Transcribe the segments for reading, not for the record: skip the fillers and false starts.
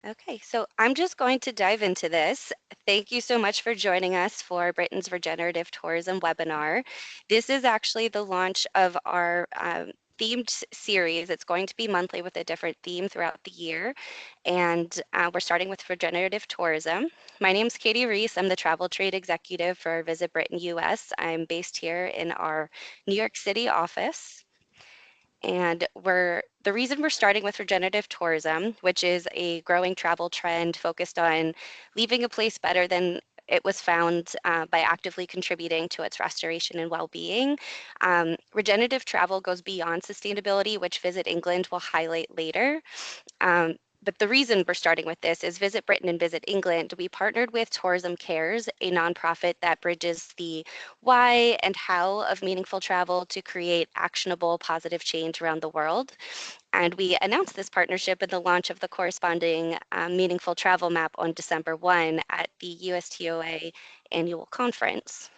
Okay, so I'm just going to dive into this. Thank you so much for joining us for Britain's Regenerative Tourism webinar. This is actually the launch of our themed series. It's going to be monthly with a different theme throughout the year. And we're starting with regenerative tourism. My name's Katie Reese. I'm the travel trade executive for Visit Britain US. I'm based here in our New York City office. And the reason we're starting with regenerative tourism, which is a growing travel trend focused on leaving a place better than it was found by actively contributing to its restoration and well-being. Regenerative travel goes beyond sustainability, which Visit England will highlight later. But the reason we're starting with this is Visit Britain and Visit England. We partnered with Tourism Cares, a nonprofit that bridges the why and how of meaningful travel to create actionable positive change around the world. And we announced this partnership in the launch of the corresponding meaningful travel map on December 1 at the USTOA annual conference.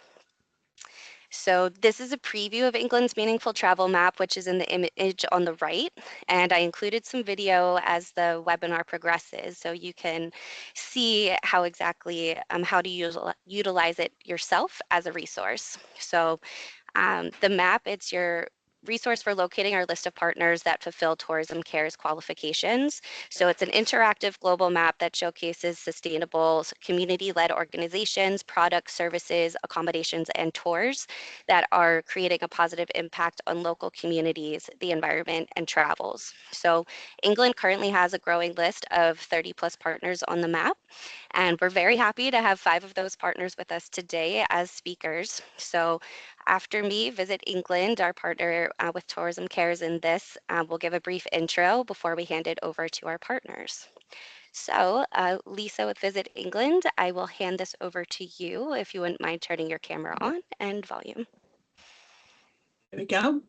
So this is a preview of England's meaningful travel map, which is in the image on the right. And I included some video as the webinar progresses, so you can see how exactly how to utilize it yourself as a resource. So the map, it's your resource for locating our list of partners that fulfill Tourism Cares qualifications. So it's an interactive global map that showcases sustainable community-led organizations, products, services, accommodations, and tours that are creating a positive impact on local communities, the environment, and travels. So England currently has a growing list of 30 plus partners on the map, and we're very happy to have 5 of those partners with us today as speakers. So after me, Visit England, our partner with Tourism Cares in this, will give a brief intro before we hand it over to our partners. So Lisa with Visit England, I will hand this over to you if you wouldn't mind turning your camera on and volume. There we go.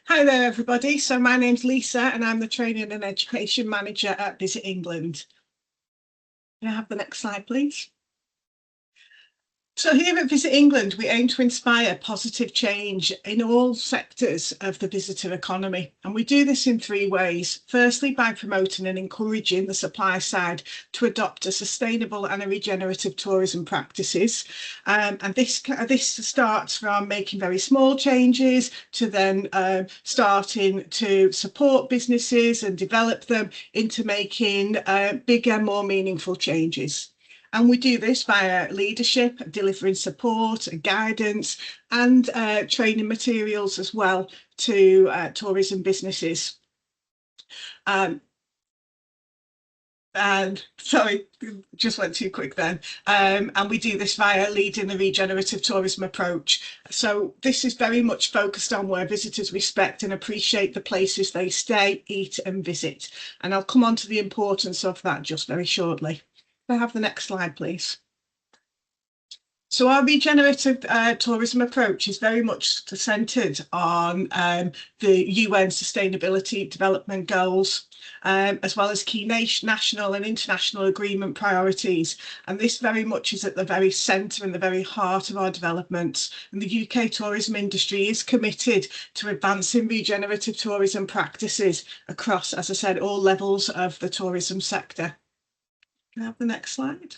Hi there, everybody. So my name's Lisa and I'm the Training and Education Manager at Visit England. Can I have the next slide, please? So here at Visit England, we aim to inspire positive change in all sectors of the visitor economy. And we do this in 3 ways. Firstly, by promoting and encouraging the supply side to adopt a sustainable and a regenerative tourism practices. And this starts from making very small changes to then starting to support businesses and develop them into making bigger, more meaningful changes. And we do this via leadership, delivering support and guidance and training materials as well to tourism businesses. And sorry, just went too quick then. And we do this via leading the regenerative tourism approach. So this is very much focused on where visitors respect and appreciate the places they stay, eat and visit. And I'll come on to the importance of that just very shortly. Can I have the next slide, please? So our regenerative tourism approach is very much centred on the UN Sustainability Development Goals, as well as key national and international agreement priorities. And this very much is at the very centre and the very heart of our developments. And the UK tourism industry is committed to advancing regenerative tourism practices across, as I said, all levels of the tourism sector. Can I have the next slide?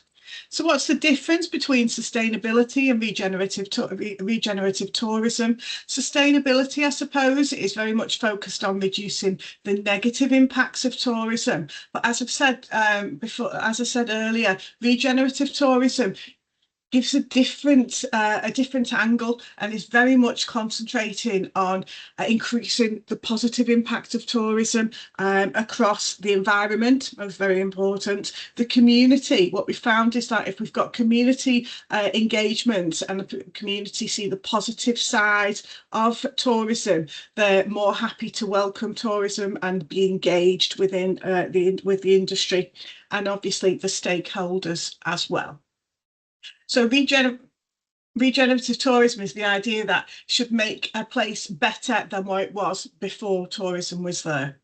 So what's the difference between sustainability and regenerative tourism? Sustainability, I suppose, is very much focused on reducing the negative impacts of tourism. But as I've said as I said earlier, regenerative tourism gives a different angle and is very much concentrating on increasing the positive impact of tourism across the environment. That's very important. The community, what we found is that if we've got community engagement and the community see the positive side of tourism, they're more happy to welcome tourism and be engaged within with the industry and obviously the stakeholders as well. So regenerative tourism is the idea that should make a place better than what it was before tourism was there.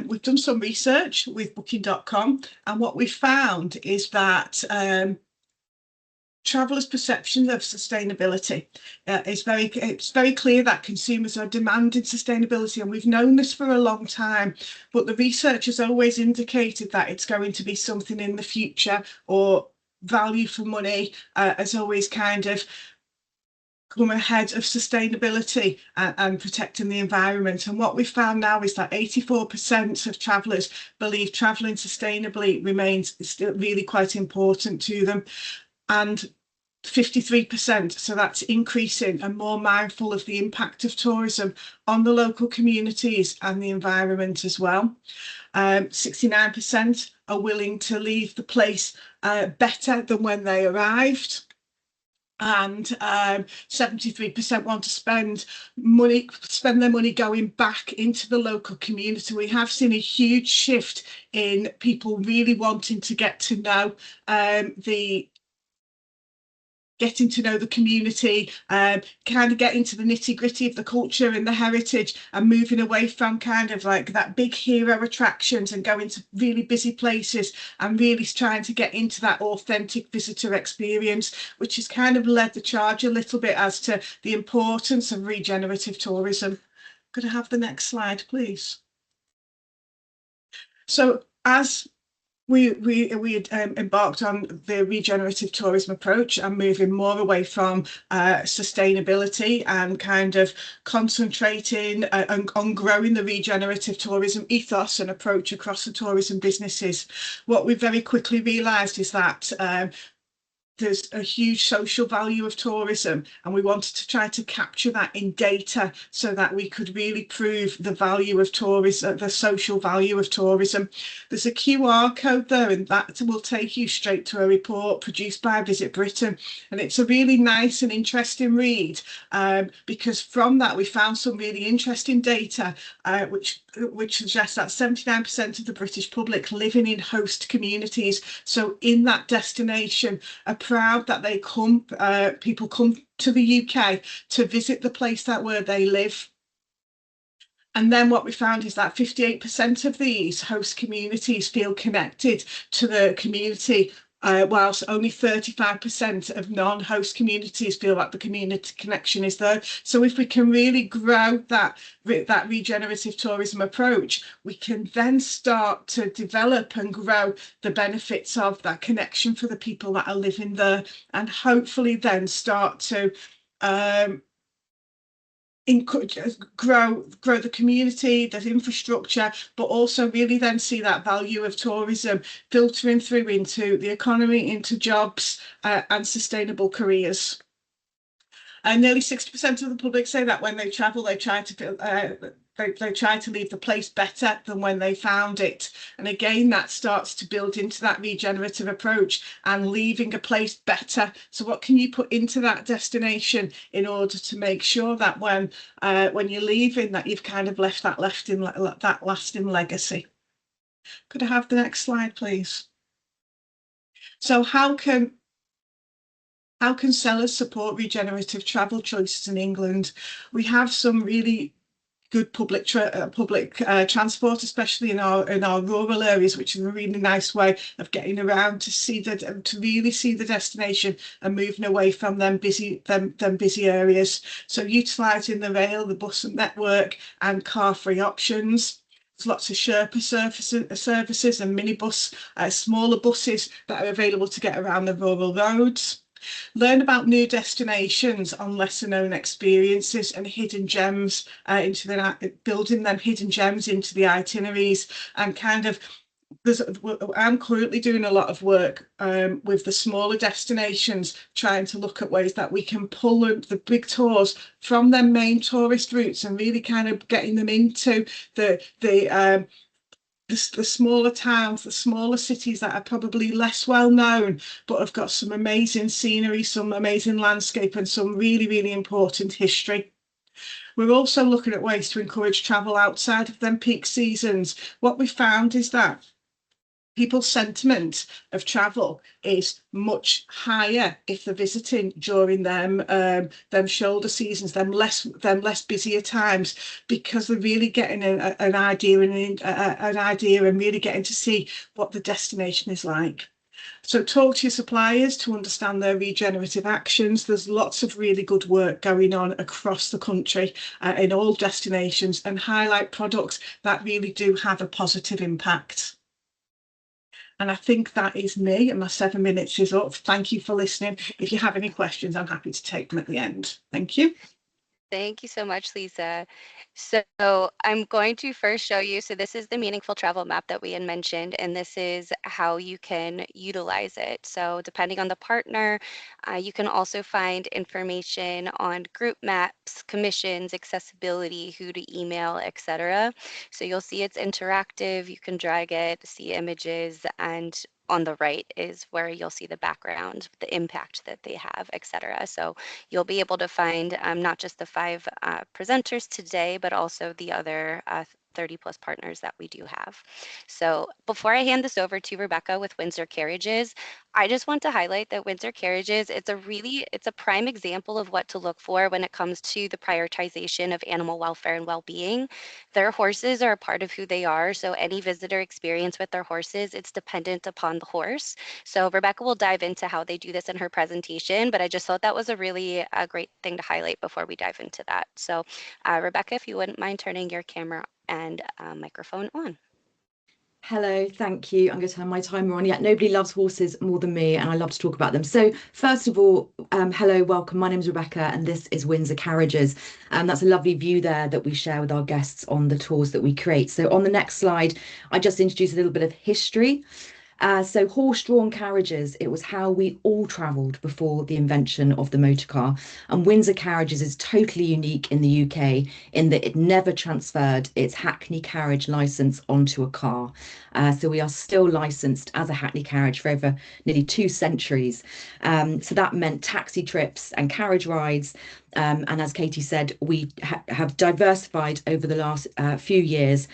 We've done some research with booking.com and what we found is that Travellers' perception of sustainability it's very clear that consumers are demanding sustainability, and we've known this for a long time, but the research has always indicated that it's going to be something in the future, or value for money has always kind of come ahead of sustainability and protecting the environment. And what we found now is that 84% of travellers believe travelling sustainably remains still really quite important to them, and 53%, so that's increasing, and more mindful of the impact of tourism on the local communities and the environment as well. 69% are willing to leave the place better than when they arrived, and 73% want to spend their money going back into the local community. We have seen a huge shift in people really wanting to get to know the community, kind of get into the nitty gritty of the culture and the heritage, and moving away from kind of like that big hero attractions and going to really busy places, and really trying to get into that authentic visitor experience, which has kind of led the charge a little bit as to the importance of regenerative tourism. Could I have the next slide, please? So as we had embarked on the regenerative tourism approach and moving more away from sustainability, and kind of concentrating on growing the regenerative tourism ethos and approach across the tourism businesses. What we very quickly realised is that there's a huge social value of tourism, and we wanted to try to capture that in data so that we could really prove the value of tourism, the social value of tourism. There's a QR code there, and that will take you straight to a report produced by Visit Britain, and it's a really nice and interesting read, because from that we found some really interesting data which suggests that 79% of the British public living in host communities, so in that destination, are proud that people come to the UK to visit the place where they live. And then what we found is that 58% of these host communities feel connected to the community, whilst only 35% of non-host communities feel that the community connection is there. So if we can really grow that regenerative tourism approach, we can then start to develop and grow the benefits of that connection for the people that are living there, and hopefully then start to grow the community, the infrastructure, but also really then see that value of tourism filtering through into the economy, into jobs and sustainable careers. And nearly 60% of the public say that when they travel, they try to leave the place better than when they found it. And again, that starts to build into that regenerative approach and leaving a place better. So what can you put into that destination in order to make sure that when you're leaving, that you've kind of left that lasting legacy? Could I have the next slide, please? So how can sellers support regenerative travel choices in England? We have some really good public transport, especially in our rural areas, which is a really nice way of getting around to really see the destination and moving away from them busy areas. So utilising the rail, the bus network, and car-free options. There's lots of Sherpa services and minibus, smaller buses that are available to get around the rural roads. Learn about new destinations on lesser known experiences and hidden gems building them hidden gems into the itineraries, and kind of I'm currently doing a lot of work with the smaller destinations, trying to look at ways that we can pull the big tours from their main tourist routes and really kind of getting them into the smaller towns, the smaller cities that are probably less well known, but have got some amazing scenery, some amazing landscape, and some really, really important history. We're also looking at ways to encourage travel outside of them peak seasons. What we found is that people's sentiment of travel is much higher if they're visiting during them shoulder seasons, them less busier times, because they're really getting an idea and really getting to see what the destination is like. So talk to your suppliers to understand their regenerative actions. There's lots of really good work going on across the country in all destinations, and highlight products that really do have a positive impact. And I think that is me, and my 7 minutes is up. Thank you for listening. If you have any questions, I'm happy to take them at the end. Thank you. Thank you so much, Lisa. So I'm going to first show you, so this is the meaningful travel map that we had mentioned, and this is how you can utilize it. So depending on the partner, you can also find information on group maps, commissions, accessibility, who to email, etc. So you'll see it's interactive, you can drag it, see images, and on the right is where you'll see the background, the impact that they have, etc. So you'll be able to find not just the 5 presenters today, but also the other 30 plus partners that we do have. So before I hand this over to Rebecca with Windsor Carriages, I just want to highlight that Windsor Carriages, it's a prime example of what to look for when it comes to the prioritization of animal welfare and well-being. Their horses are a part of who they are, so any visitor experience with their horses, it's dependent upon the horse. So Rebecca will dive into how they do this in her presentation, but I just thought that was a really great thing to highlight before we dive into that. So Rebecca, if you wouldn't mind turning your camera and microphone on. Hello, thank you. I'm going to turn my timer on. Yeah, nobody loves horses more than me, and I love to talk about them. So first of all, hello, welcome. My name is Rebecca, and this is Windsor Carriages. That's a lovely view there that we share with our guests on the tours that we create. So on the next slide, I just introduce a little bit of history. So horse-drawn carriages, it was how we all travelled before the invention of the motor car. And Windsor Carriages is totally unique in the UK in that it never transferred its Hackney carriage licence onto a car. So we are still licensed as a Hackney carriage for over nearly 2 centuries. So that meant taxi trips and carriage rides. And as Katie said, we have diversified over the last few years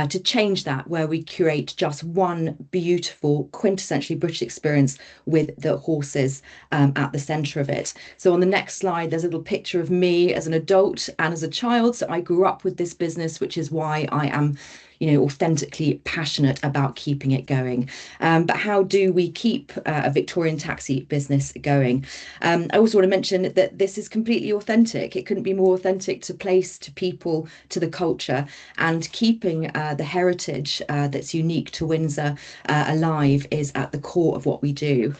to change that, where we curate just one beautiful, quintessentially British experience with the horses at the centre of it. So on the next slide, there's a little picture of me as an adult and as a child. So I grew up with this business, which is why I am authentically passionate about keeping it going. But how do we keep a Victorian taxi business going? I also want to mention that this is completely authentic. It couldn't be more authentic to place, to people, to the culture, and keeping the heritage that's unique to Windsor alive is at the core of what we do.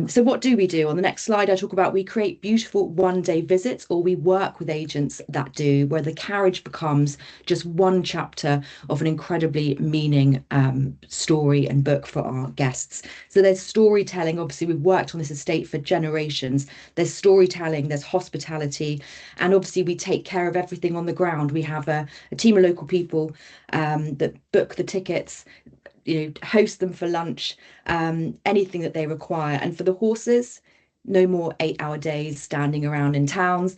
So what do we do? On the next slide, I talk about we create beautiful one-day visits, or we work with agents that do, where the carriage becomes just one chapter of an incredibly meaning story and book for our guests. So there's storytelling. Obviously, we've worked on this estate for generations. There's storytelling, there's hospitality, and obviously we take care of everything on the ground. We have a team of local people that book the tickets, host them for lunch, anything that they require. And for the horses, no more 8-hour days standing around in towns.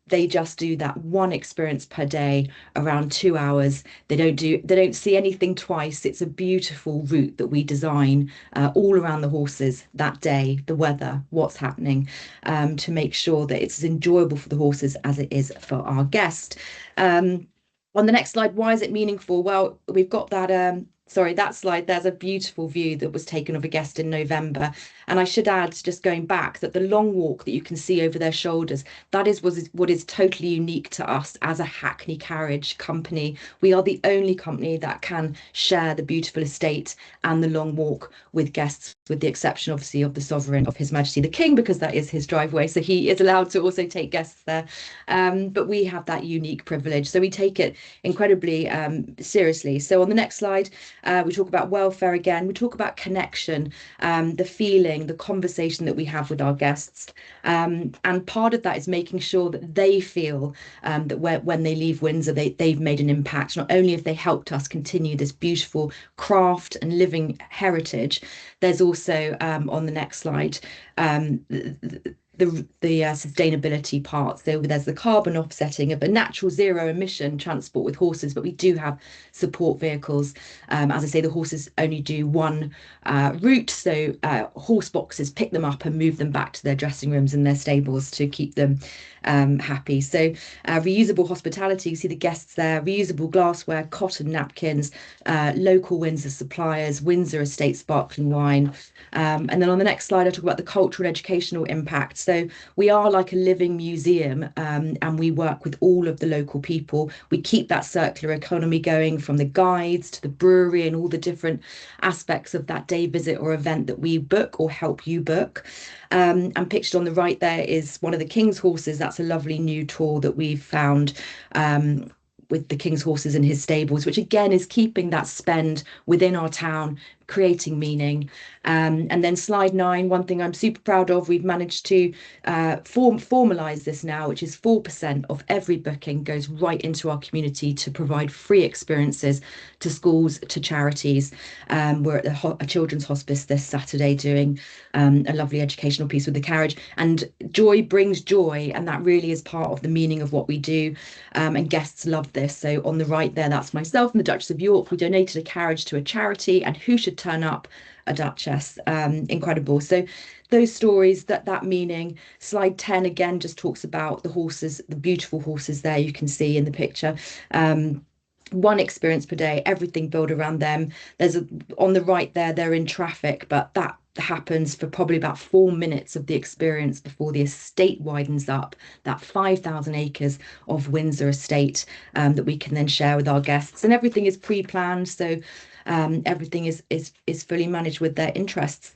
They just do that one experience per day, around 2 hours. They don't see anything twice. It's a beautiful route that we design all around the horses that day, the weather, what's happening, to make sure that it's as enjoyable for the horses as it is for our guest. On the next slide, why is it meaningful? Well, we've got that that slide, there's a beautiful view that was taken of a guest in November. And I should add, just going back, that the long walk that you can see over their shoulders, that is what is totally unique to us as a Hackney carriage company. We are the only company that can share the beautiful estate and the long walk with guests, with the exception, obviously, of the Sovereign, of His Majesty the King, because that is his driveway. So he is allowed to also take guests there. But we have that unique privilege. So we take it incredibly seriously. So on the next slide, we talk about welfare again. We talk about connection, the feeling, the conversation that we have with our guests. And part of that is making sure that they feel that when they leave Windsor, they've made an impact. Not only have they helped us continue this beautiful craft and living heritage, there's also, on the next slide, the sustainability part. So there's the carbon offsetting of a natural zero emission transport with horses, but we do have support vehicles. As I say, the horses only do one route, so horse boxes pick them up and move them back to their dressing rooms and their stables to keep them happy. So reusable hospitality, you see the guests there, reusable glassware, cotton napkins, local Windsor suppliers, Windsor Estate sparkling wine. And then on the next slide, I talk about the cultural and educational impact. So we are like a living museum, and we work with all of the local people. We keep that circular economy going, from the guides to the brewery and all the different aspects of that day visit or event that we book or help you book. And pictured on the right there is one of the King's horses. That's a lovely new tour that we've found, with the King's horses in his stables, which again is keeping that spend within our town, creating meaning. And then slide 9, one thing I'm super proud of, we've managed to formalise this now, which is 4% of every booking goes right into our community to provide free experiences to schools, to charities. We're at a children's hospice this Saturday doing a lovely educational piece with the carriage. And joy brings joy, and that really is part of the meaning of what we do. And guests love this. So on the right there, that's myself and the Duchess of York. We donated a carriage to a charity, and who should turn up? A duchess. Incredible. So those stories, that meaning. Slide 10 again just talks about the horses, the beautiful horses there you can see in the picture. One experience per day, everything built around them. On the right there, they're in traffic, but that happens for probably about 4 minutes of the experience before the estate widens up, that 5,000 acres of Windsor estate, that we can then share with our guests. And everything is pre-planned, so everything is fully managed with their interests.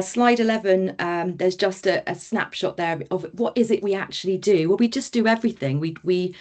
Slide 11, there's just a snapshot there of what is it we actually do. Well, we just do everything. We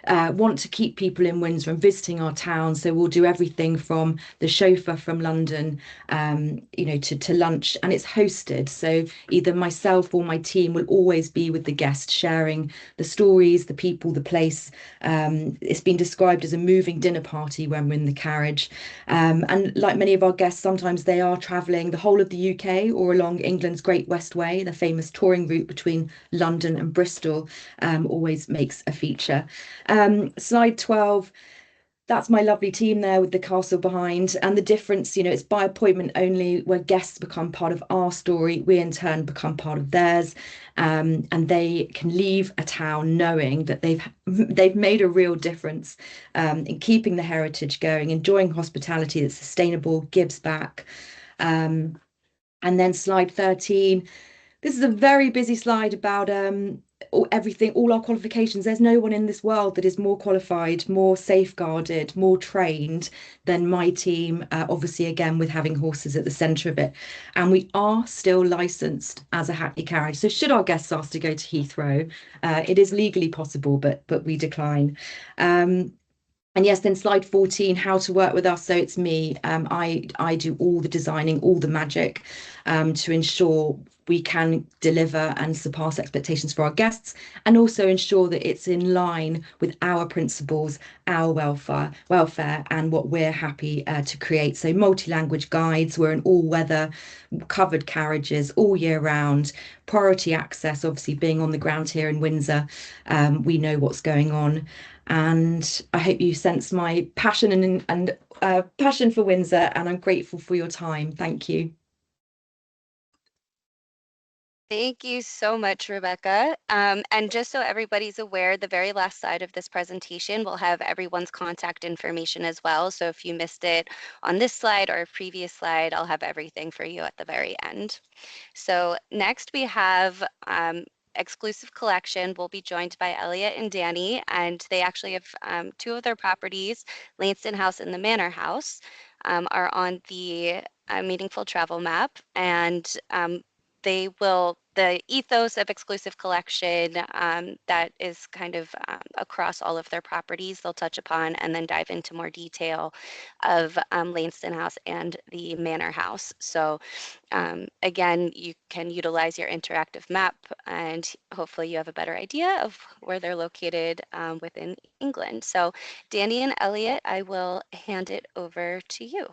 want to keep people in Windsor and visiting our town, so we'll do everything from the chauffeur from London, to lunch, and it's hosted. So either myself or my team will always be with the guest, sharing the stories, the people, the place. It's been described as a moving dinner party when we're in the carriage. And like many of our guests, sometimes they are travelling the whole of the UK or along England's Great West Way, the famous touring route between London and Bristol, always makes a feature. Slide 12, that's my lovely team there with the castle behind. And the difference, it's by appointment only, where guests become part of our story. We in turn become part of theirs. And they can leave a town knowing that they've made a real difference in keeping the heritage going, enjoying hospitality that's sustainable, gives back. And then slide 13. This is a very busy slide about everything, all our qualifications. There's no one in this world that is more qualified, more safeguarded, more trained than my team, obviously, again, with having horses at the centre of it. And we are still licensed as a Hackney carriage. So should our guests ask to go to Heathrow, it is legally possible, but we decline. And yes, then slide 14, how to work with us. So it's me. I do all the designing, all the magic, to ensure we can deliver and surpass expectations for our guests, and also ensure that it's in line with our principles, our welfare, and what we're happy to create. So multi-language guides, we're in all-weather covered carriages all year round, priority access, obviously being on the ground here in Windsor, we know what's going on. And I hope you sense my passion and passion for Windsor, and I'm grateful for your time. Thank you. Thank you so much, Rebecca. And just so everybody's aware, the very last slide of this presentation will have everyone's contact information as well. So if you missed it on this slide or a previous slide, I'll have everything for you at the very end. So next we have exclusive collection. We'll be joined by Elliot and Danny, and they actually have 2 of their properties, Langston House and the Manor House, are on the Meaningful Travel map, and the ethos of exclusive collection that is kind of across all of their properties, they'll touch upon and then dive into more detail of Langston House and the Manor House. So again, you can utilize your interactive map, and hopefully you have a better idea of where they're located within England. So Danny and Elliot, I will hand it over to you.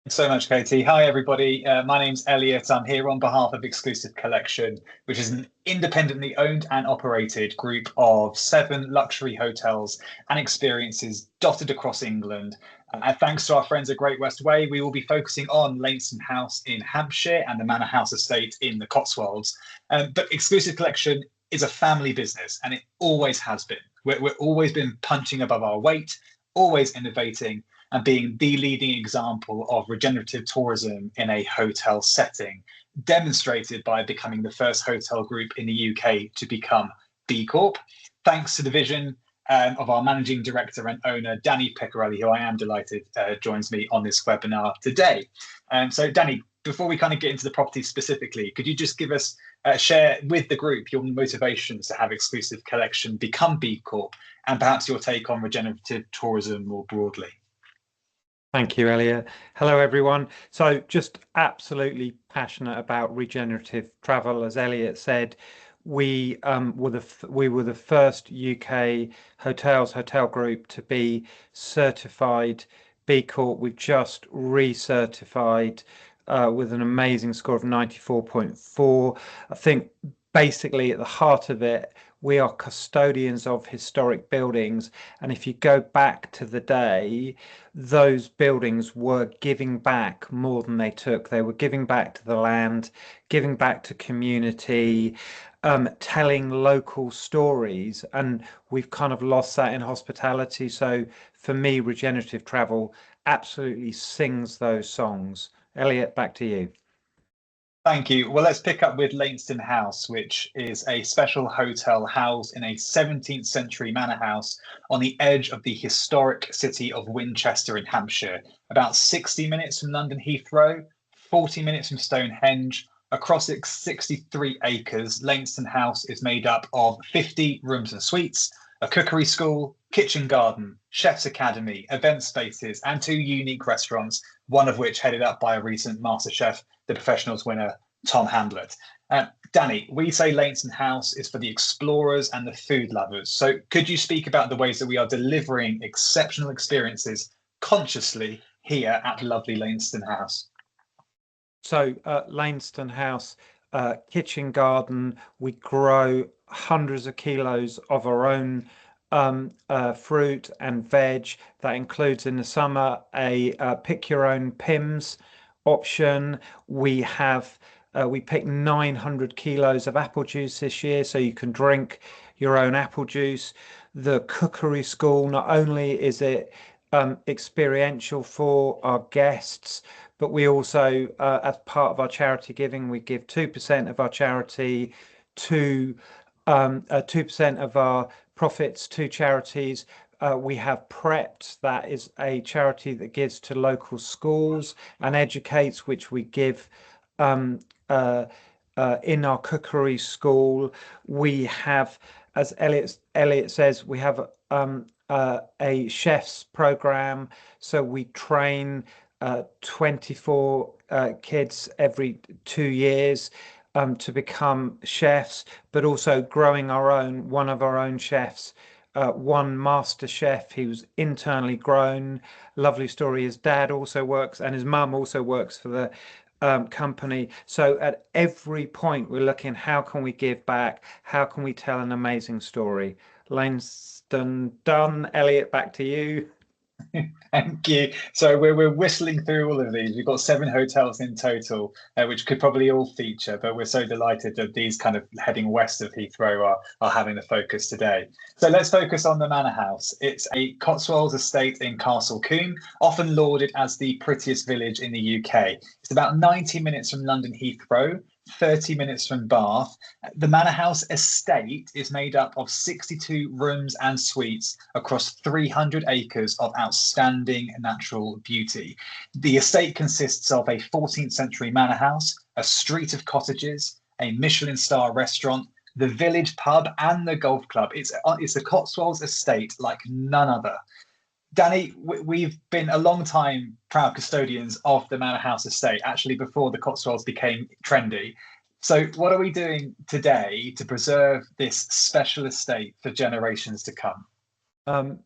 So much, Katie. Hi, everybody. My name's Elliot. I'm here on behalf of Exclusive Collection, which is an independently owned and operated group of 7 luxury hotels and experiences dotted across England. Thanks to our friends at Great West Way, we will be focusing on Lainston House in Hampshire and the Manor House Estate in the Cotswolds. But Exclusive Collection is a family business, and it always has been. We're always been punching above our weight, always innovating, and being the leading example of regenerative tourism in a hotel setting, demonstrated by becoming the first hotel group in the UK to become B Corp, thanks to the vision of our managing director and owner, Danny Pecorelli, who I am delighted joins me on this webinar today. So Danny, before we kind of get into the property specifically, could you just give us, share with the group your motivations to have Exclusive Collection become B Corp, and perhaps your take on regenerative tourism more broadly? Thank you, Elliot. Hello, everyone. So just absolutely passionate about regenerative travel. As Elliot said, we were the first UK hotel group to be certified B Corp. We've just recertified with an amazing score of 94.4. I think basically at the heart of it, we are custodians of historic buildings, and if you go back to the day, those buildings were giving back more than they took. They were giving back to the land, giving back to community, telling local stories, and we've kind of lost that in hospitality. So for me, regenerative travel absolutely sings those songs. Elliot, back to you. Thank you. Well, let's pick up with Lainston House, which is a special hotel housed in a 17th century manor house on the edge of the historic city of Winchester in Hampshire, about 60 minutes from London Heathrow, 40 minutes from Stonehenge. Across its 63 acres, Lainston House is made up of 50 rooms and suites, a cookery school, kitchen garden, chef's academy, event spaces, and 2 unique restaurants, one of which headed up by a recent MasterChef The Professionals winner, Tom Hamlet. Danny, we say Lainston House is for the explorers and the food lovers. So could you speak about the ways that we are delivering exceptional experiences consciously here at lovely Lainston House? So Lainston House, kitchen garden, we grow hundreds of kilos of our own fruit and veg. That includes in the summer a pick your own Pims option. We picked 900 kilos of apple juice this year, so you can drink your own apple juice. The cookery school, not only is it experiential for our guests, but we also, as part of our charity giving, we give 2% of our charity to 2% of our profits to charities. We have Prepped, that is a charity that gives to local schools and educates, which we give in our cookery school. We have, as Elliot says, we have a chef's program, so we train 24 kids every 2 years to become chefs, but also growing one of our own chefs, one master chef. He was internally grown. Lovely story. His dad also works, and his mum also works for the company. So at every point we're looking, how can we give back? How can we tell an amazing story? Lainston done. Elliot, back to you. Thank you. So we're whistling through all of these. We've got 7 hotels in total, which could probably all feature, but we're so delighted that these kind of heading west of Heathrow are having the focus today. So let's focus on the Manor House. It's a Cotswolds estate in Castle Combe, often lauded as the prettiest village in the UK. It's about 90 minutes from London Heathrow, 30 minutes from Bath. The Manor House estate is made up of 62 rooms and suites across 300 acres of outstanding natural beauty. The estate consists of a 14th century manor house, a street of cottages, a Michelin star restaurant, the village pub, and the golf club. It's a Cotswolds estate like none other. Danny, we've been a long time proud custodians of the Manor House estate, actually before the Cotswolds became trendy. So what are we doing today to preserve this special estate for generations to come?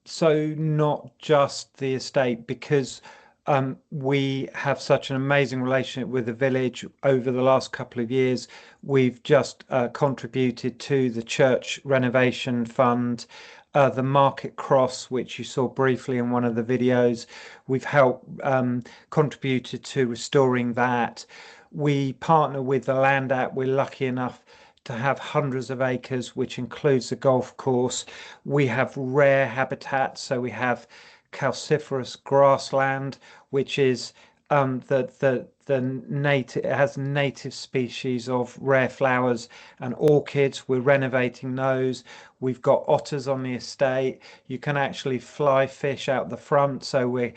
So not just the estate, because we have such an amazing relationship with the village. Over the last couple of years, we've just contributed to the church renovation fund, the Market Cross, which you saw briefly in one of the videos. We've helped contributed to restoring that. We partner with the Land Act. We're lucky enough to have hundreds of acres, which includes the golf course. We have rare habitats, so we have calciferous grassland, which is the native, it has native species of rare flowers and orchids. We're renovating those. We've got otters on the estate. You can actually fly fish out the front, so we're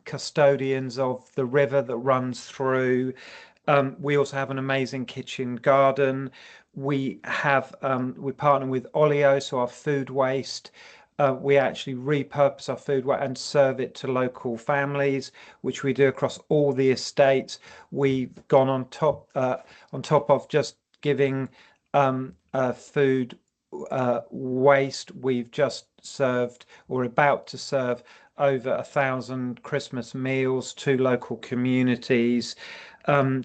custodians of the river that runs through. We also have an amazing kitchen garden. We partner with Olio, so our food waste. We actually repurpose our food and serve it to local families, which we do across all the estates. We've gone on top of just giving food waste. We've just served, or about to serve, over 1,000 Christmas meals to local communities. Our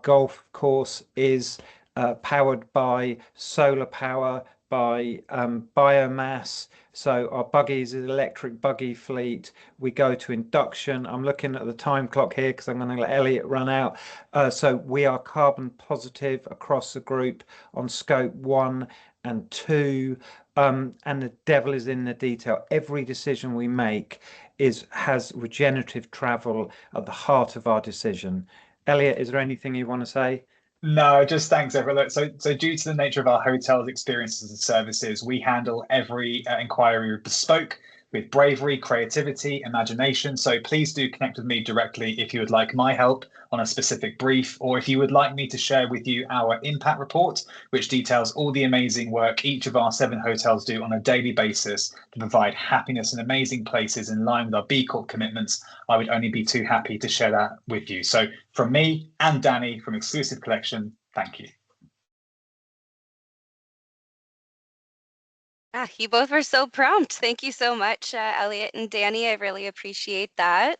golf course is powered by solar power, by biomass. So our buggies is electric buggy fleet. We go to induction. I'm looking at the time clock here because I'm going to let Elliot run out. So we are carbon positive across the group on scope 1 and 2. And the devil is in the detail. Every decision we make has regenerative travel at the heart of our decision. Elliot, is there anything you want to say? No, just thanks, everyone. So due to the nature of our hotels, experiences and services, we handle every inquiry bespoke with bravery, creativity, imagination. So please do connect with me directly if you would like my help on a specific brief, or if you would like me to share with you our impact report, which details all the amazing work each of our 7 hotels do on a daily basis to provide happiness in amazing places in line with our B Corp commitments. I would only be too happy to share that with you. So from me and Danny from Exclusive Collection, thank you. You both were so prompt. Thank you so much, Elliot and Danny. I really appreciate that.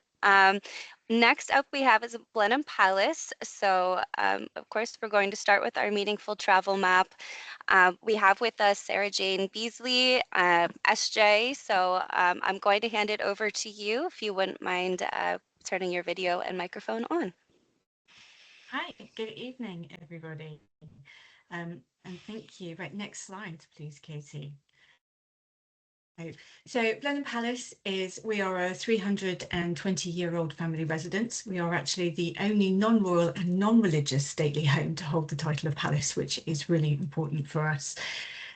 Next up we have is Blenheim Palace. So of course, we're going to start with our meaningful travel map. We have with us Sarah Jane Beasley, SJ. So I'm going to hand it over to you if you wouldn't mind turning your video and microphone on. Hi, good evening, everybody. And thank you. Right, next slide, please, Katie. So Blenheim Palace we are a 320-year-old family residence. We are actually the only non-royal and non-religious stately home to hold the title of palace, which is really important for us.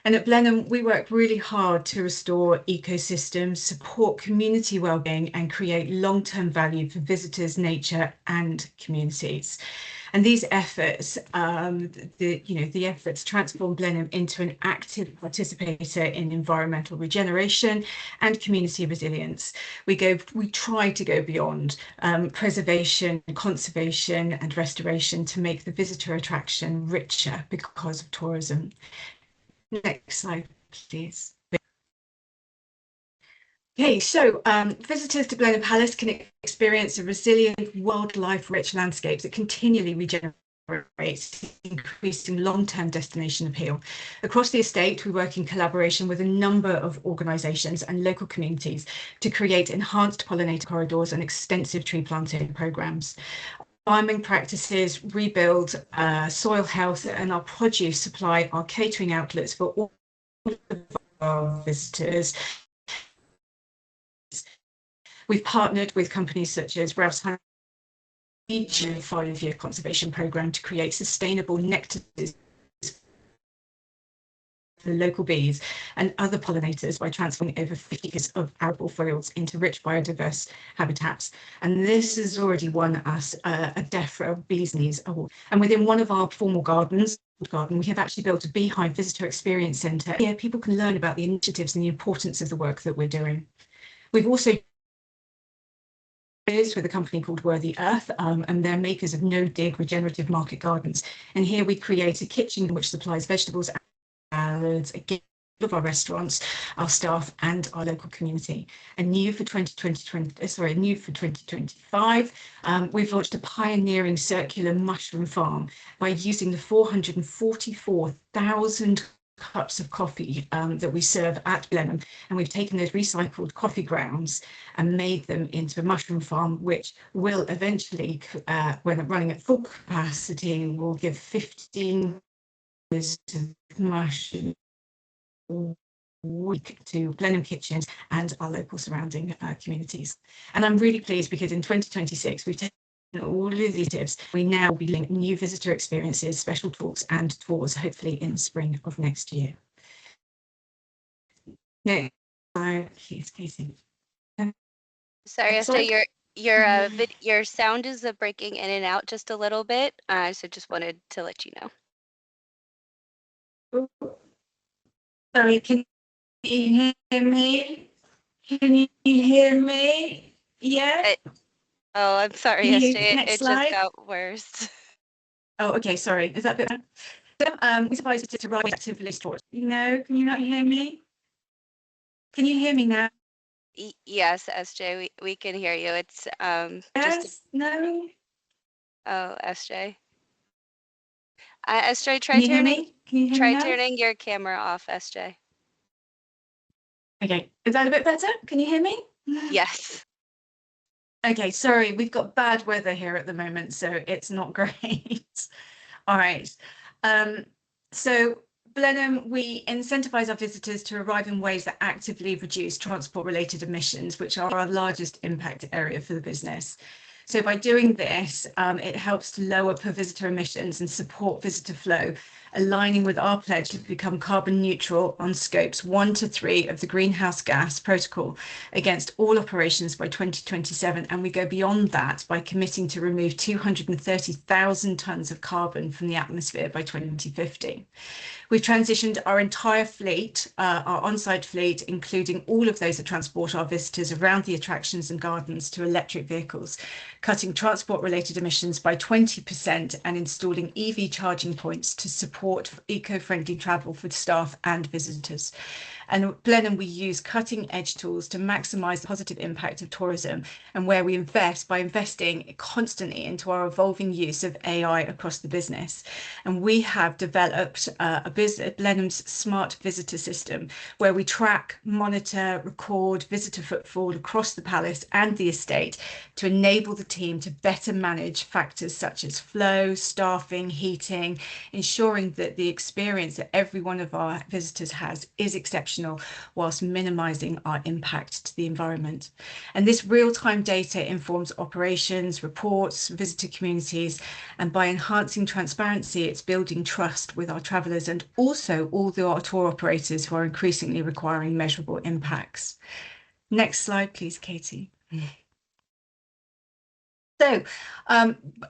And at Blenheim, we work really hard to restore ecosystems, support community wellbeing, and create long-term value for visitors, nature, and communities. And these efforts, the efforts transform Blenheim into an active participator in environmental regeneration and community resilience. We try to go beyond preservation, conservation, and restoration to make the visitor attraction richer because of tourism. Next slide, please. Okay, so visitors to Blenheim Palace can experience a resilient, wildlife-rich landscape that continually regenerates, increasing long-term destination appeal. Across the estate, we work in collaboration with a number of organisations and local communities to create enhanced pollinator corridors and extensive tree planting programmes. Farming practices, rebuild, soil health, and our produce supply are catering outlets for all of our visitors. We've partnered with companies such as Rouse Honey, a 5-year conservation programme to create sustainable nectar for local bees and other pollinators by transforming over 50 acres of arable fields into rich biodiverse habitats. And this has already won us a DEFRA Bees Knees Award. And within one of our formal gardens, we have actually built a beehive visitor experience centre. Here people can learn about the initiatives and the importance of the work that we're doing. We've also with a company called Worthy Earth, and they're makers of no-dig regenerative market gardens. And here we create a kitchen which supplies vegetables, salads, again of our restaurants, our staff and our local community. And new for 2025, we've launched a pioneering circular mushroom farm by using the 444,000 cups of coffee that we serve at Blenheim, and we've taken those recycled coffee grounds and made them into a mushroom farm, which will eventually, when running at full capacity, will give 15 mushroom week to Blenheim kitchens and our local surrounding communities. And I'm really pleased because in 2026 we've taken all of these tips. We now will be linking new visitor experiences, special talks and tours, hopefully in spring of next year. Next slide, please, Katie. Sorry, Next Esther, slide. your sound is breaking in and out just a little bit, so just wanted to let you know. Sorry, can you hear me? Can you hear me? Yeah. Oh, I'm sorry, Can you- Esther. next It slide. just got worse. Oh, okay, sorry. Is that a bit better? So, we advise to write actively towards. No, can you not hear me? Can you hear me now? Yes, SJ, we can hear you. It's Yes, no. Oh, SJ. SJ, Can you hear me? Can you hear me try now? turning your camera off, SJ. Okay, is that a bit better? Can you hear me? Yes. Okay, sorry, we've got bad weather here at the moment, so it's not great. All right. So Blenheim, we incentivise our visitors to arrive in ways that actively reduce transport-related emissions, which are our largest impact area for the business. So by doing this, it helps to lower per visitor emissions and support visitor flow, aligning with our pledge to become carbon neutral on scopes 1 to 3 of the greenhouse gas protocol against all operations by 2027. And we go beyond that by committing to remove 230,000 tonnes of carbon from the atmosphere by 2050. We've transitioned our entire fleet, our on-site fleet, including all of those that transport our visitors around the attractions and gardens, to electric vehicles, cutting transport-related emissions by 20% and installing EV charging points to support eco-friendly travel for staff and visitors. And at Blenheim, we use cutting-edge tools to maximise the positive impact of tourism, and where we invest by investing constantly into our evolving use of AI across the business. And we have developed Blenheim's smart visitor system, where we track, monitor, record visitor footfall across the palace and the estate to enable the team to better manage factors such as flow, staffing, heating, ensuring that the experience that every one of our visitors has is exceptional, whilst minimising our impact to the environment. And this real-time data informs operations, reports, visitor communities, and by enhancing transparency, it's building trust with our travellers and also all our tour operators who are increasingly requiring measurable impacts. Next slide, please, Katie. So,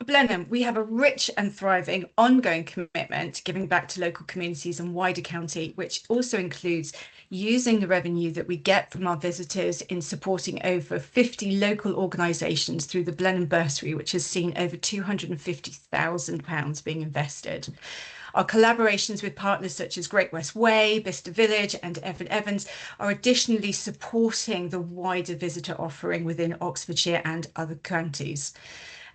Blenheim, we have a rich and thriving ongoing commitment to giving back to local communities and wider county, which also includes using the revenue that we get from our visitors in supporting over 50 local organisations through the Blenheim Bursary, which has seen over £250,000 being invested. Our collaborations with partners such as Great West Way, Bicester Village and Evan Evans are additionally supporting the wider visitor offering within Oxfordshire and other counties.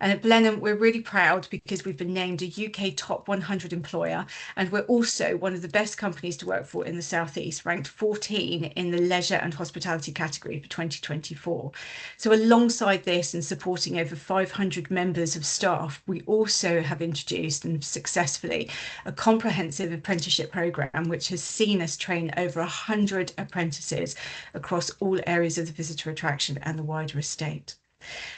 And at Blenheim, we're really proud because we've been named a UK top 100 employer, and we're also one of the best companies to work for in the South East, ranked 14 in the leisure and hospitality category for 2024. So alongside this and supporting over 500 members of staff, we also have introduced and successfully a comprehensive apprenticeship programme, which has seen us train over 100 apprentices across all areas of the visitor attraction and the wider estate.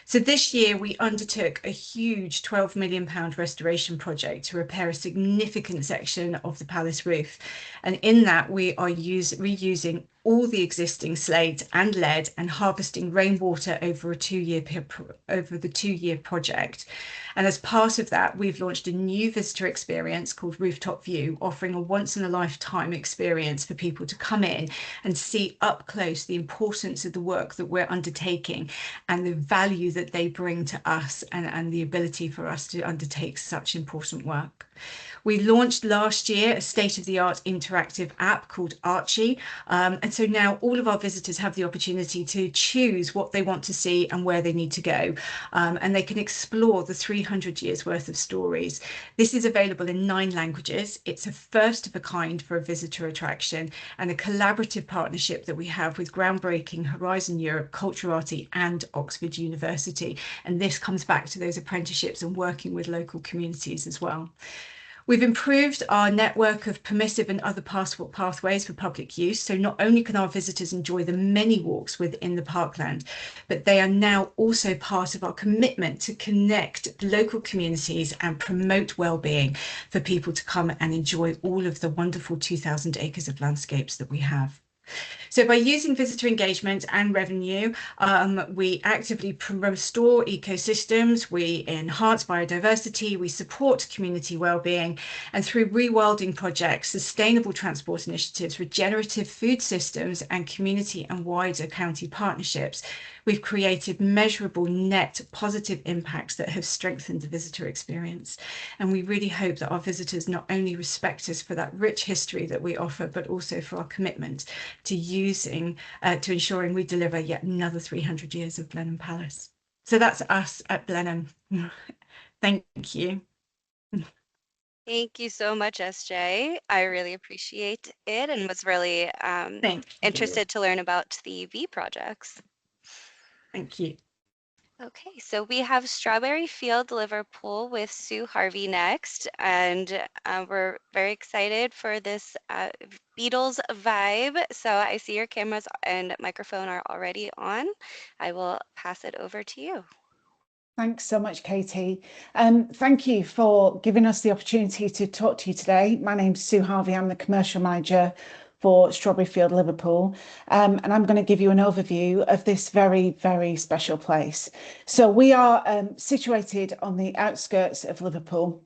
So this year we undertook a huge £12 million restoration project to repair a significant section of the palace roof. And in that we are reusing all the existing slate and lead and harvesting rainwater over the 2-year project. And as part of that, we've launched a new visitor experience called Rooftop View, offering a once-in-a-lifetime experience for people to come in and see up close the importance of the work that we're undertaking and the value that they bring to us, and the ability for us to undertake such important work. We launched last year a state-of-the-art interactive app called Archie. And so now all of our visitors have the opportunity to choose what they want to see and where they need to go. And they can explore the 300 years worth of stories. This is available in 9 languages. It's a first of a kind for a visitor attraction and a collaborative partnership that we have with groundbreaking Horizon Europe, Culturati and Oxford University. And this comes back to those apprenticeships and working with local communities as well. We've improved our network of permissive and other passport pathways for public use. So not only can our visitors enjoy the many walks within the parkland, but they are now also part of our commitment to connect local communities and promote well-being for people to come and enjoy all of the wonderful 2,000 acres of landscapes that we have. So by using visitor engagement and revenue, we actively restore ecosystems, we enhance biodiversity, we support community well-being, and through rewilding projects, sustainable transport initiatives, regenerative food systems, and community and wider county partnerships, we've created measurable net positive impacts that have strengthened the visitor experience. And we really hope that our visitors not only respect us for that rich history that we offer, but also for our commitment to ensuring we deliver yet another 300 years of Blenheim Palace. So that's us at Blenheim. Thank you. Thank you so much, SJ. I really appreciate it and was really interested to learn about the V projects. Thank you. Okay, so we have Strawberry Field Liverpool with Sue Harvey next, and we're very excited for this Beatles vibe. So I see your cameras and microphone are already on. I will pass it over to you. Thanks so much, Katie. Thank you for giving us the opportunity to talk to you today. My name's Sue Harvey. I'm the commercial manager for Strawberry Field Liverpool, and I'm going to give you an overview of this very, very special place. So we are situated on the outskirts of Liverpool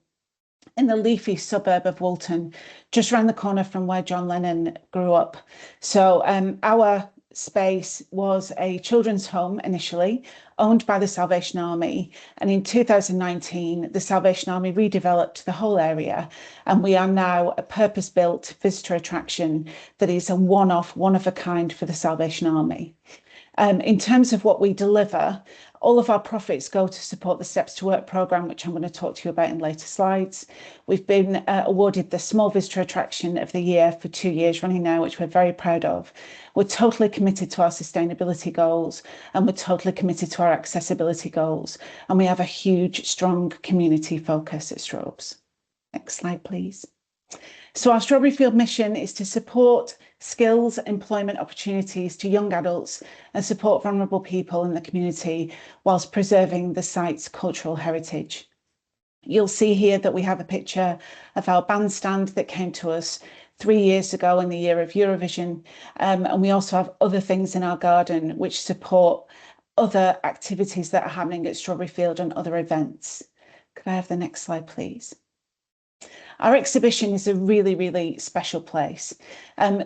in the leafy suburb of Woolton, just around the corner from where John Lennon grew up. So our space was a children's home initially, owned by the Salvation Army, and in 2019 the Salvation Army redeveloped the whole area, and we are now a purpose-built visitor attraction that is a one-off, one-of-a-kind for the Salvation Army. In terms of what we deliver, all of our profits go to support the Steps to Work programme, which I'm going to talk to you about in later slides. We've been awarded the Small Visitor Attraction of the Year for 2 years running now, which we're very proud of. We're totally committed to our sustainability goals, and we're totally committed to our accessibility goals. And we have a huge, strong community focus at Strobes. Next slide, please. So our Strawberry Field mission is to support skills, employment opportunities to young adults and support vulnerable people in the community whilst preserving the site's cultural heritage. You'll see here that we have a picture of our bandstand that came to us 3 years ago in the year of Eurovision, and we also have other things in our garden which support other activities that are happening at Strawberry Field and other events. Could I have the next slide, please? Our exhibition is a really, really special place.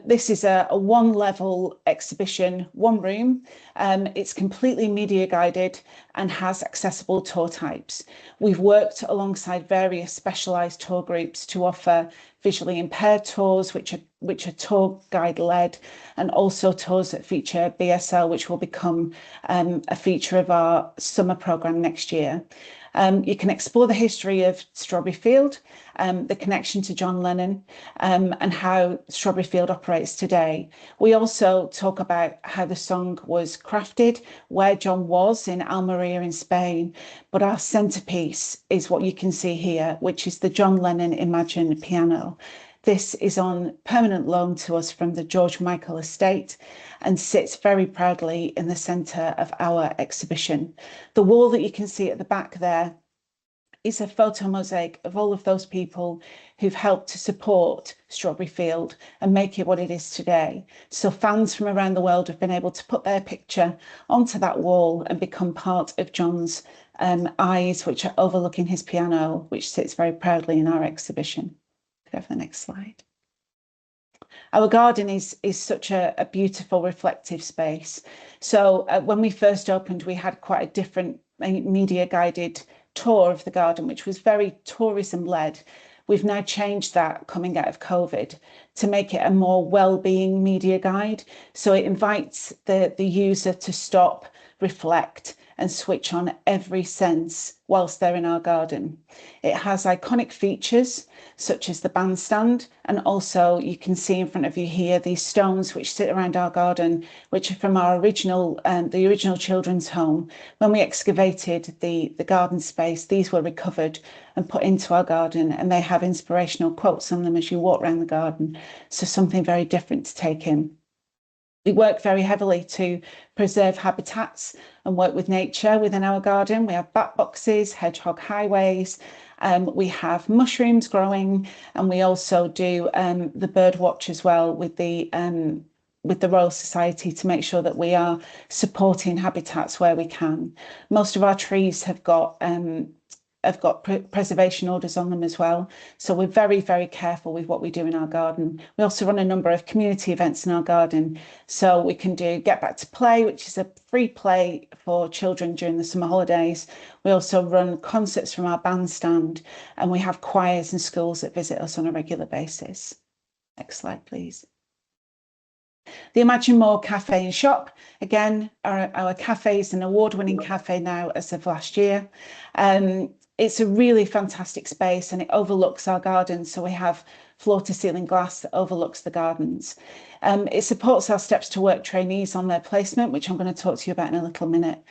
This is a one-level exhibition, one room. It's completely media guided and has accessible tour types. We've worked alongside various specialised tour groups to offer visually impaired tours, which are tour guide led, and also tours that feature BSL, which will become a feature of our summer programme next year. You can explore the history of Strawberry Field, the connection to John Lennon, and how Strawberry Field operates today. We also talk about how the song was crafted, where John was in Almeria in Spain, but our centrepiece is what you can see here, which is the John Lennon Imagine piano. This is on permanent loan to us from the George Michael Estate and sits very proudly in the centre of our exhibition. The wall that you can see at the back there is a photo mosaic of all of those people who've helped to support Strawberry Field and make it what it is today. So fans from around the world have been able to put their picture onto that wall and become part of John's eyes, which are overlooking his piano, which sits very proudly in our exhibition. Could I have the next slide? Our garden is such a beautiful reflective space. So when we first opened, we had quite a different media guided tour of the garden, which was very tourism led. We've now changed that coming out of COVID to make it a more well-being media guide. So it invites the user to stop, reflect, and switch on every sense whilst they're in our garden. It has iconic features such as the bandstand, and also you can see in front of you here these stones which sit around our garden, which are from our original the original children's home. When we excavated the garden space, these were recovered and put into our garden, and they have inspirational quotes on them as you walk around the garden. So something very different to take in. We work very heavily to preserve habitats and work with nature within our garden. We have bat boxes, hedgehog highways, we have mushrooms growing, and we also do the bird watch as well with the Royal Society to make sure that we are supporting habitats where we can. Most of our trees have got preservation orders on them as well. So we're very, very careful with what we do in our garden. We also run a number of community events in our garden. So we can do Get Back to Play, which is a free play for children during the summer holidays. We also run concerts from our bandstand, and we have choirs and schools that visit us on a regular basis. Next slide, please. The Imagine More Cafe and Shop, again, our cafe is an award-winning cafe now as of last year. It's a really fantastic space, and it overlooks our garden. So we have floor-to-ceiling glass that overlooks the gardens. It supports our Steps to Work trainees on their placement, which I'm going to talk to you about in a little minute.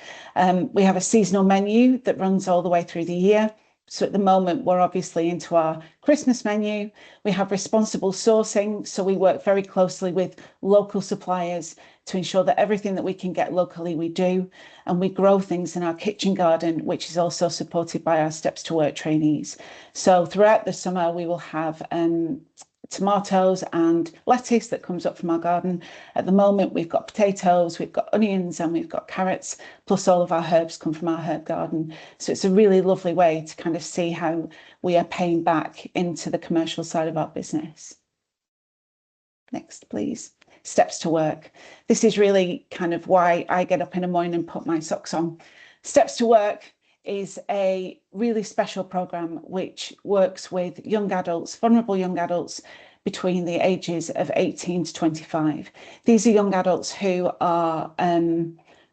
We have a seasonal menu that runs all the way through the year. So at the moment, we're obviously into our Christmas menu. We have responsible sourcing. So we work very closely with local suppliers to ensure that everything that we can get locally, we do. And we grow things in our kitchen garden, which is also supported by our Steps to Work trainees. So throughout the summer, we will have tomatoes and lettuce that comes up from our garden. At the moment, we've got potatoes, we've got onions, and we've got carrots, plus all of our herbs come from our herb garden. So it's a really lovely way to kind of see how we are paying back into the commercial side of our business. Next, please. Steps to Work. This is really kind of why I get up in the morning and put my socks on. Steps to Work is a really special programme which works with young adults, vulnerable young adults between the ages of 18 to 25. These are young adults who are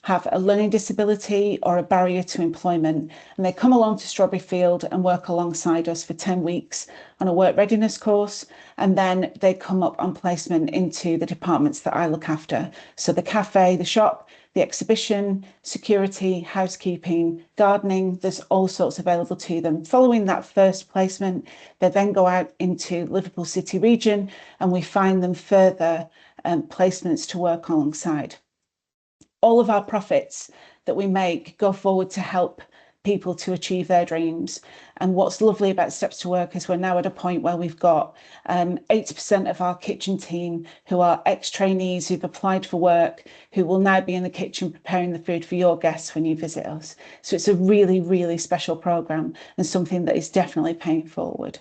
have a learning disability or a barrier to employment, and they come along to Strawberry Field and work alongside us for 10 weeks on a work readiness course, and then they come up on placement into the departments that I look after. So the cafe, the shop, the exhibition, security, housekeeping, gardening, there's all sorts available to them. Following that first placement, they then go out into Liverpool City region, and we find them further placements to work alongside. All of our profits that we make go forward to help people to achieve their dreams. And what's lovely about Steps to Work is we're now at a point where we've got 80% of our kitchen team who are ex-trainees who've applied for work, who will now be in the kitchen preparing the food for your guests when you visit us. So it's a really, really special programme and something that is definitely paying forward.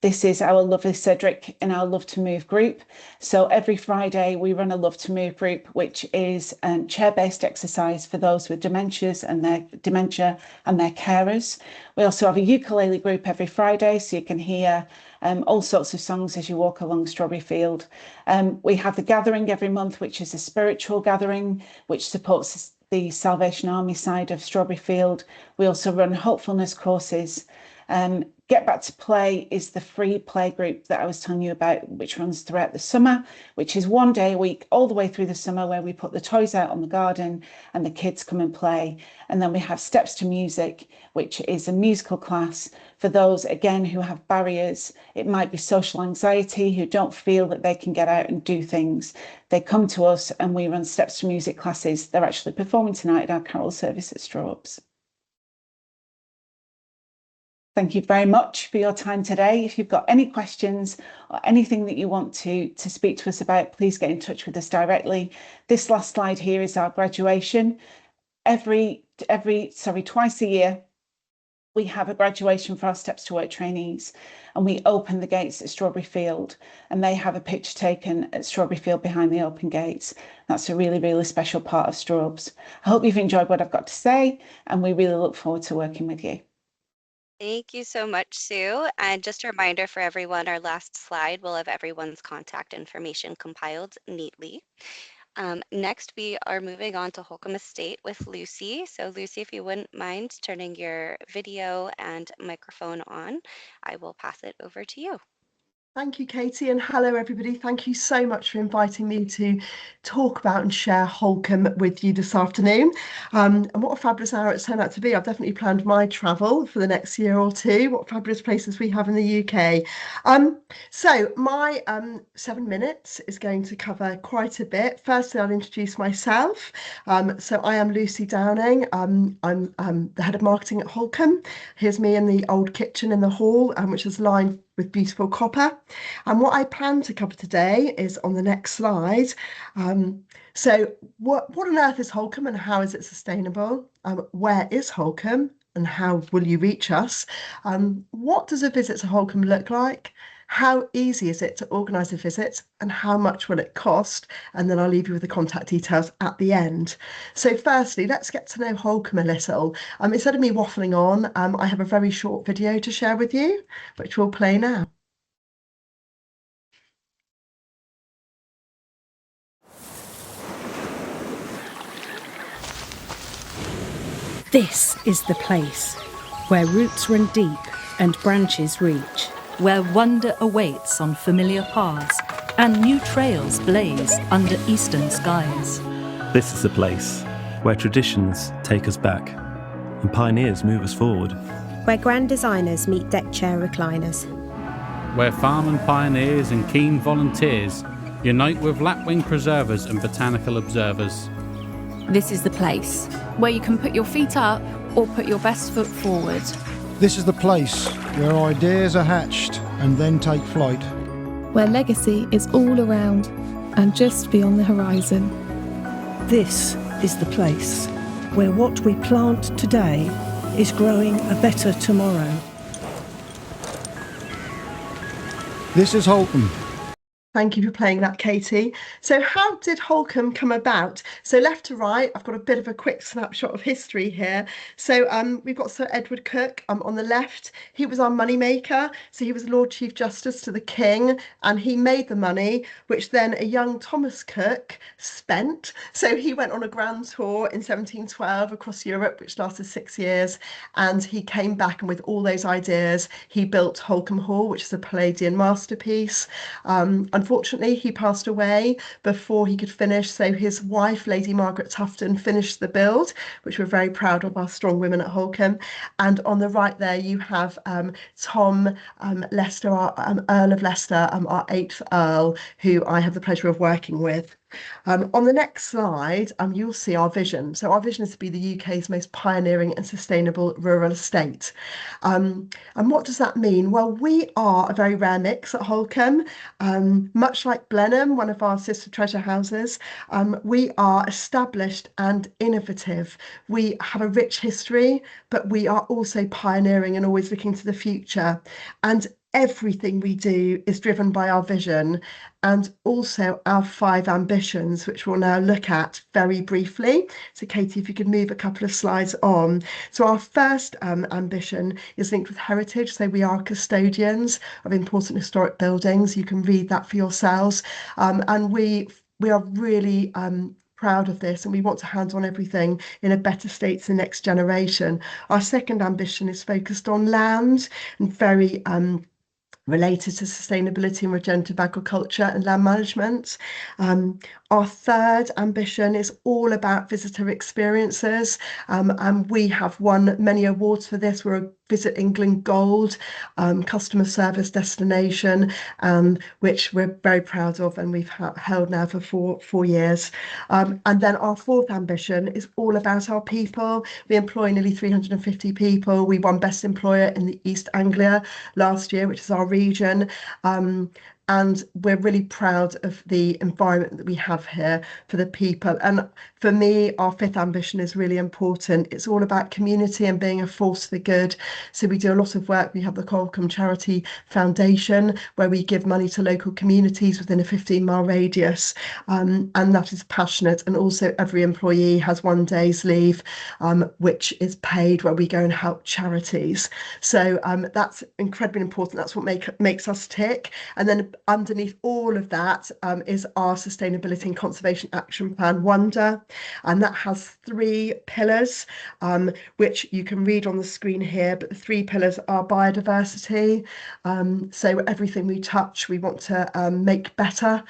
This is our lovely Cedric in our Love to Move group. So every Friday we run a Love to Move group, which is a chair-based exercise for those with dementia and their carers. We also have a ukulele group every Friday, so you can hear all sorts of songs as you walk along Strawberry Field. We have the gathering every month, which is a spiritual gathering, which supports the Salvation Army side of Strawberry Field. We also run hopefulness courses. Get Back to Play is the free play group that I was telling you about, which runs throughout the summer, which is 1 day a week all the way through the summer, where we put the toys out on the garden and the kids come and play. And then we have Steps to Music, which is a musical class for those, again, who have barriers. It might be social anxiety, who don't feel that they can get out and do things. They come to us and we run Steps to Music classes. They're actually performing tonight at our carol service at Straubs. Thank you very much for your time today. If you've got any questions or anything that you want to speak to us about, please get in touch with us directly. This last slide here is our graduation. Twice a year, we have a graduation for our Steps to Work trainees, and we open the gates at Strawberry Field, and they have a picture taken at Strawberry Field behind the open gates. That's a really, really special part of Straubs. I hope you've enjoyed what I've got to say, and we really look forward to working with you. Thank you so much, Sue. And just a reminder for everyone, our last slide will have everyone's contact information compiled neatly. Next, we are moving on to Holkham Estate with Lucy. So Lucy, if you wouldn't mind turning your video and microphone on, I will pass it over to you. Thank you, Katie, and hello, everybody. Thank you so much for inviting me to talk about and share Holkham with you this afternoon. And what a fabulous hour it's turned out to be. I've definitely planned my travel for the next year or two. What fabulous places we have in the UK. So my 7 minutes is going to cover quite a bit. Firstly, I'll introduce myself. So I am Lucy Downing. I'm the head of marketing at Holkham. Here's me in the old kitchen in the hall, which is lined with beautiful copper. And what I plan to cover today is on the next slide. So what on earth is Holkham and how is it sustainable? Where is Holkham and how will you reach us? What does a visit to Holkham look like? How easy is it to organise a visit and how much will it cost? And then I'll leave you with the contact details at the end. So firstly, let's get to know Holkham a little. Instead of me waffling on, I have a very short video to share with you, which we'll play now. This is the place where roots run deep and branches reach, where wonder awaits on familiar paths and new trails blaze under eastern skies. This is the place where traditions take us back and pioneers move us forward. Where grand designers meet deck chair recliners. Where farm pioneers and keen volunteers unite with lapwing preservers and botanical observers. This is the place where you can put your feet up or put your best foot forward. This is the place where ideas are hatched and then take flight. Where legacy is all around and just beyond the horizon. This is the place where what we plant today is growing a better tomorrow. This is Holkham. Thank you for playing that, Katie. So how did Holkham come about? So left to right, I've got a bit of a quick snapshot of history here. So we've got Sir Edward Coke on the left. He was our money maker. So he was Lord Chief Justice to the King, and he made the money, which then a young Thomas Cook spent. So he went on a grand tour in 1712 across Europe, which lasted 6 years. And he came back, and with all those ideas, he built Holkham Hall, which is a Palladian masterpiece. Unfortunately, he passed away before he could finish, so his wife, Lady Margaret Tufton, finished the build, which we're very proud of, our strong women at Holkham. And on the right there, you have Tom Leicester, our Earl of Leicester, our 8th Earl, who I have the pleasure of working with. On the next slide, you'll see our vision. So our vision is to be the UK's most pioneering and sustainable rural estate. And what does that mean? Well, we are a very rare mix at Holkham. Much like Blenheim, one of our sister treasure houses, we are established and innovative. We have a rich history, but we are also pioneering and always looking to the future. And everything we do is driven by our vision and also our 5 ambitions, which we'll now look at very briefly. So Katie, if you could move a couple of slides on. So our first ambition is linked with heritage. So we are custodians of important historic buildings. You can read that for yourselves. And we are really proud of this, and we want to hand on everything in a better state to the next generation. Our second ambition is focused on land and very related to sustainability and regenerative agriculture and land management. Our third ambition is all about visitor experiences, and we have won many awards for this. We're a Visit England Gold customer service destination, which we're very proud of, and we've held now for four years. And then our fourth ambition is all about our people. We employ nearly 350 people. We won Best Employer in the East Anglia last year, which is our region. And we're really proud of the environment that we have here for the people. And for me, our fifth ambition is really important. It's all about community and being a force for good. So we do a lot of work. We have the Holkham Charity Foundation, where we give money to local communities within a 15-mile radius. And that is passionate. And also every employee has 1 day's leave, which is paid, where we go and help charities. So that's incredibly important. That's what makes us tick. And then underneath all of that is our Sustainability and Conservation Action Plan, Wonder, and that has 3 pillars, which you can read on the screen here. But the 3 pillars are biodiversity. So everything we touch, we want to make better.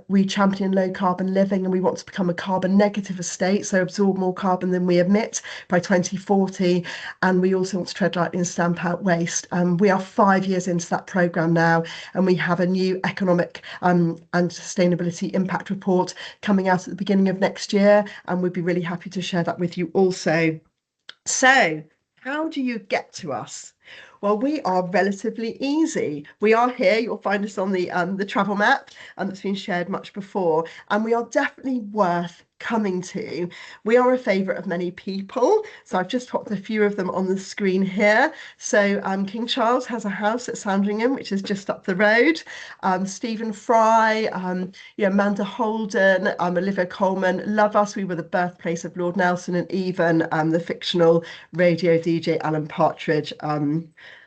We champion low carbon living, and we want to become a carbon negative estate, so absorb more carbon than we emit by 2040. And we also want to tread lightly and stamp out waste. We are 5 years into that programme now, and we have a new economic and sustainability impact report coming out at the beginning of next year, and we'd be really happy to share that with you also. So how do you get to us? Well, we are relatively easy. We are here. You'll find us on the travel map, that's been shared much before, and we are definitely worth coming to. We are a favourite of many people, so I've just popped a few of them on the screen here. So King Charles has a house at Sandringham, which is just up the road. Stephen Fry, Amanda Holden, Olivia Coleman love us. We were the birthplace of Lord Nelson, and even the fictional radio DJ Alan Partridge.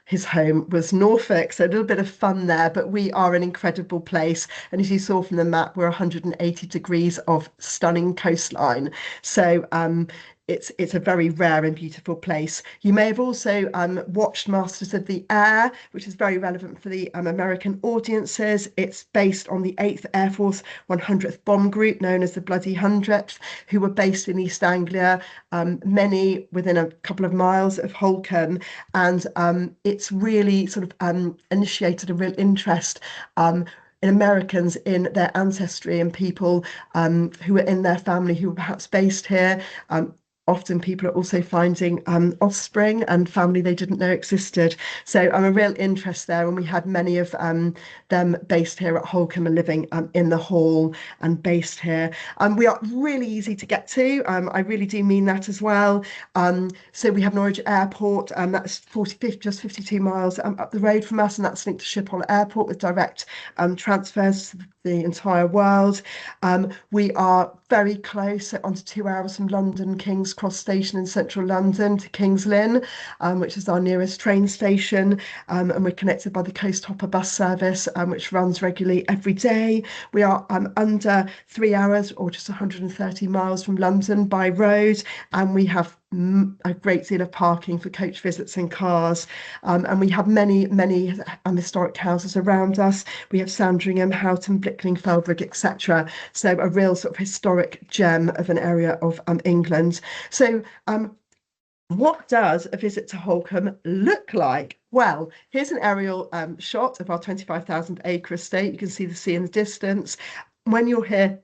His home was Norfolk, so a little bit of fun there, but we are an incredible place. And as you saw from the map, we're 180 degrees of stunning coastline. So it's a very rare and beautiful place. You may have also watched Masters of the Air, which is very relevant for the American audiences. It's based on the 8th Air Force 100th Bomb Group, known as the Bloody 100th, who were based in East Anglia, many within a couple of miles of Holkham. And it's really sort of initiated a real interest in Americans in their ancestry, and people who are in their family who were perhaps based here. Often people are also finding offspring and family they didn't know existed. So a real interest there, and we had many of them based here at Holkham and living in the hall and based here. We are really easy to get to. I really do mean that as well. So we have Norwich Airport, and that's just 52 miles up the road from us, and that's linked to Schiphol Airport with direct transfers to the entire world. We are very close, under 2 hours from London King's Cross Station in central London to King's Lynn, which is our nearest train station, and we're connected by the Coast Hopper bus service, which runs regularly every day. We are under 3 hours, or just 130 miles from London by road, and we have a great deal of parking for coach visits and cars, and we have many historic houses around us. We have Sandringham, Houghton, Blickling, Felbrigg, etc. So a real sort of historic gem of an area of England. So what does a visit to Holkham look like? Well, here's an aerial shot of our 25,000 acre estate. You can see the sea in the distance. When you're here,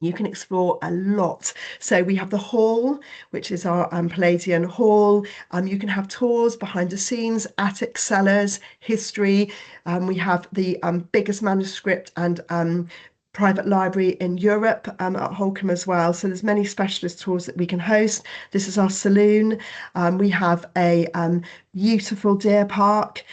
you can explore a lot. So we have the hall, which is our Palladian hall. You can have tours behind the scenes, attic, cellars, history. We have the biggest manuscript and private library in Europe at Holkham as well. So there's many specialist tours that we can host. This is our saloon. We have a beautiful deer park.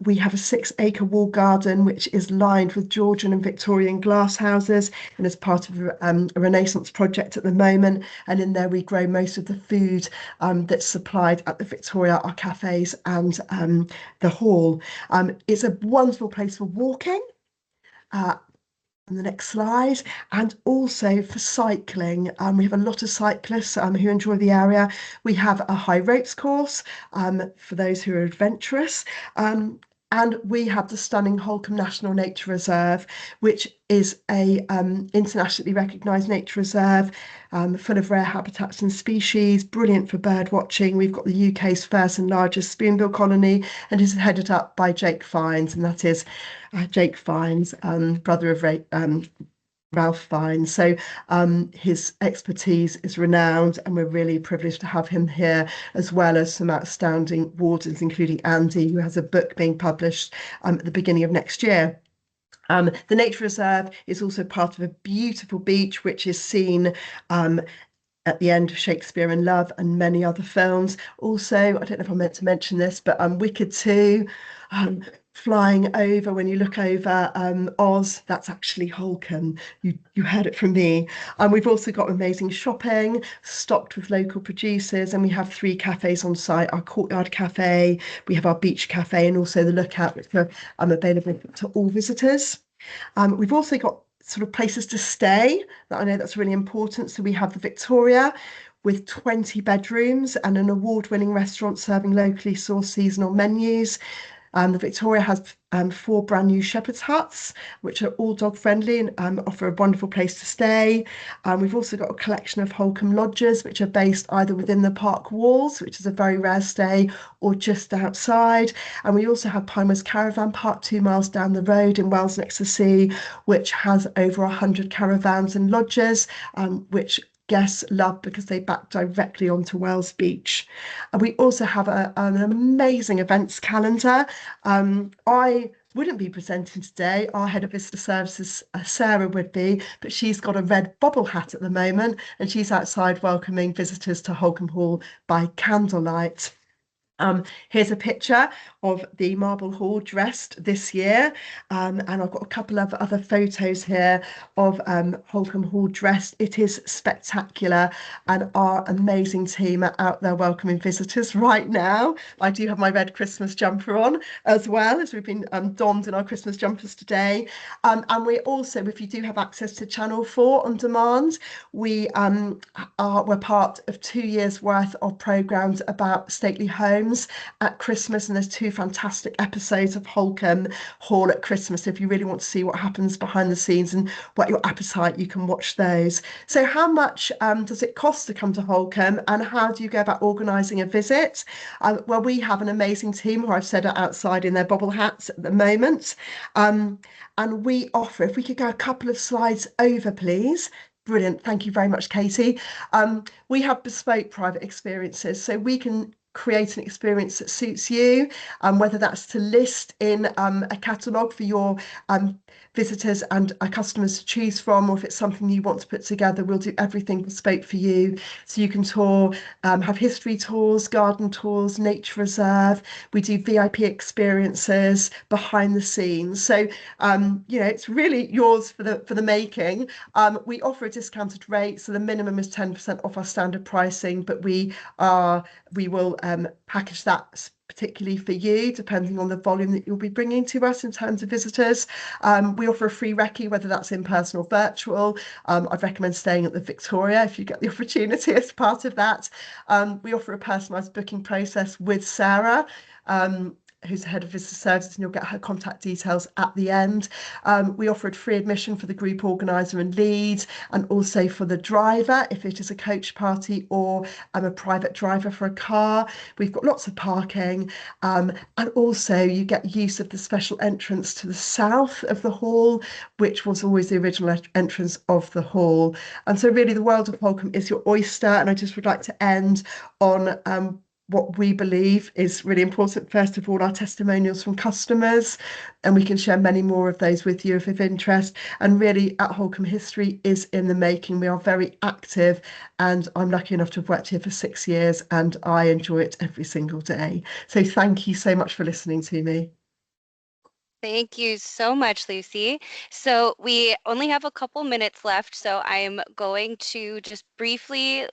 We have a 6-acre wall garden, which is lined with Georgian and Victorian glass houses, and as part of a Renaissance project at the moment. And in there we grow most of the food that's supplied at the Victoria, our cafes, and the hall. It's a wonderful place for walking. On the next slide, and also for cycling. We have a lot of cyclists who enjoy the area. We have a high ropes course for those who are adventurous. And we have the stunning Holkham National Nature Reserve, which is a internationally recognised nature reserve full of rare habitats and species, brilliant for bird watching. We've got the UK's first and largest spoonbill colony, and is headed up by Jake Fiennes, and that is Jake Fiennes, brother of Ralph Fiennes. So his expertise is renowned, and we're really privileged to have him here, as well as some outstanding wardens, including Andy, who has a book being published at the beginning of next year. The Nature Reserve is also part of a beautiful beach, which is seen at the end of Shakespeare in Love and many other films. Also, I don't know if I meant to mention this, but Wicked 2, flying over, when you look over Oz, that's actually Holkham. You heard it from me. We've also got amazing shopping, stocked with local producers, and we have 3 cafes on site: our Courtyard Cafe, we have our Beach Cafe, and also the Lookout, which are available to all visitors. We've also got sort of places to stay that I know that's really important. So we have the Victoria, with 20 bedrooms and an award-winning restaurant serving locally sourced seasonal menus. The Victoria has 4 brand new shepherd's huts, which are all dog friendly and offer a wonderful place to stay. We've also got a collection of Holkham lodges, which are based either within the park walls, which is a very rare stay, or just outside. And we also have Pinewoods Caravan Park 2 miles down the road in Wells next to sea, which has over 100 caravans and lodges, which guests love because they back directly onto Wells Beach. And we also have an amazing events calendar. I wouldn't be presenting today. Our head of visitor services, Sarah, would be, but she's got a red bobble hat at the moment, and she's outside welcoming visitors to Holkham Hall by candlelight. Here's a picture of the Marble Hall dressed this year, and I've got a couple of other photos here of Holkham Hall dressed. It is spectacular, and our amazing team are out there welcoming visitors right now. I do have my red Christmas jumper on as well, as we've been donned in our Christmas jumpers today. And we also, if you do have access to Channel 4 on demand, we're part of 2 years worth of programmes about stately homes at Christmas, and there's 2 fantastic episodes of Holkham Hall at Christmas. If you really want to see what happens behind the scenes and whet your appetite, you can watch those. So how much does it cost to come to Holkham, and how do you go about organising a visit? Well, we have an amazing team who I've said are outside in their bobble hats at the moment, and we offer, if we could go a couple of slides over, please. Brilliant, thank you very much, Katie. We have bespoke private experiences, so we can create an experience that suits you, whether that's to list in a catalogue for your visitors and customers to choose from, or if it's something you want to put together, we'll do everything bespoke for you. So you can tour, have history tours, garden tours, nature reserve. We do VIP experiences behind the scenes. So it's really yours for the making. We offer a discounted rate, so the minimum is 10% off our standard pricing, but we will package that particularly for you, depending on the volume that you'll be bringing to us in terms of visitors. We offer a free recce, whether that's in person or virtual. I'd recommend staying at the Victoria if you get the opportunity as part of that. We offer a personalised booking process with Sarah, who's the head of visitor services, and you'll get her contact details at the end. We offered free admission for the group organiser and lead, and also for the driver if it is a coach party or a private driver for a car. We've got lots of parking, and also you get use of the special entrance to the south of the hall, which was always the original entrance of the hall. And so really the world of Holkham is your oyster, and I just would like to end on what we believe is really important. First of all, our testimonials from customers, and we can share many more of those with you if of interest. And really, at Holkham, history is in the making. We are very active, and I'm lucky enough to have worked here for 6 years, and I enjoy it every single day. So thank you so much for listening to me. Thank you so much, Lucy. So we only have a couple minutes left, so I'm going to just briefly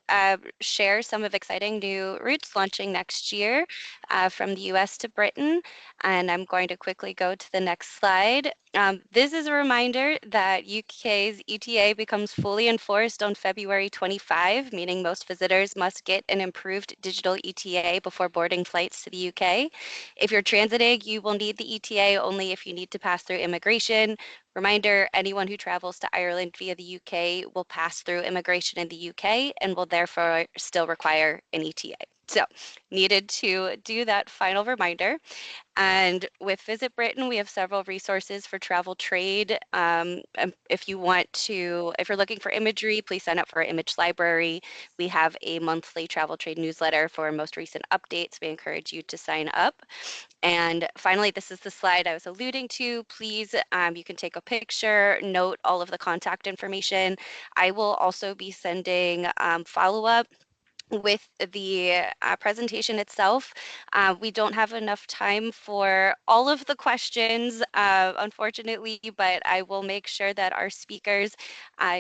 share some of exciting new routes launching next year. from the US to Britain. And I'm going to quickly go to the next slide. This is a reminder that UK's ETA becomes fully enforced on February 25, meaning most visitors must get an improved digital ETA before boarding flights to the UK. If you're transiting, you will need the ETA only if you need to pass through immigration. Reminder, anyone who travels to Ireland via the UK will pass through immigration in the UK and will therefore still require an ETA. So needed to do that final reminder. And with Visit Britain, we have several resources for travel trade. If you're looking for imagery, please sign up for our image library. We have a monthly travel trade newsletter for most recent updates. We encourage you to sign up. And finally, this is the slide I was alluding to. Please, you can take a picture, note all of the contact information. I will also be sending follow-up with the presentation itself. We don't have enough time for all of the questions, unfortunately, but I will make sure that our speakers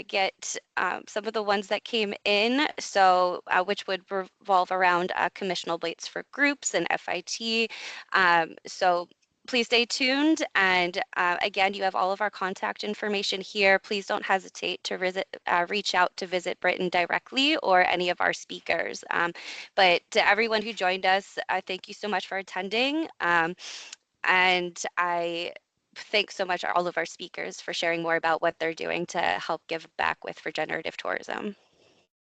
get some of the ones that came in, so which would revolve around commissional weights for groups and FIT. So please stay tuned. And again, you have all of our contact information here. Please don't hesitate to reach out to Visit Britain directly or any of our speakers. But to everyone who joined us, thank you so much for attending. And I thank so much all of our speakers for sharing more about what they're doing to help give back with regenerative tourism.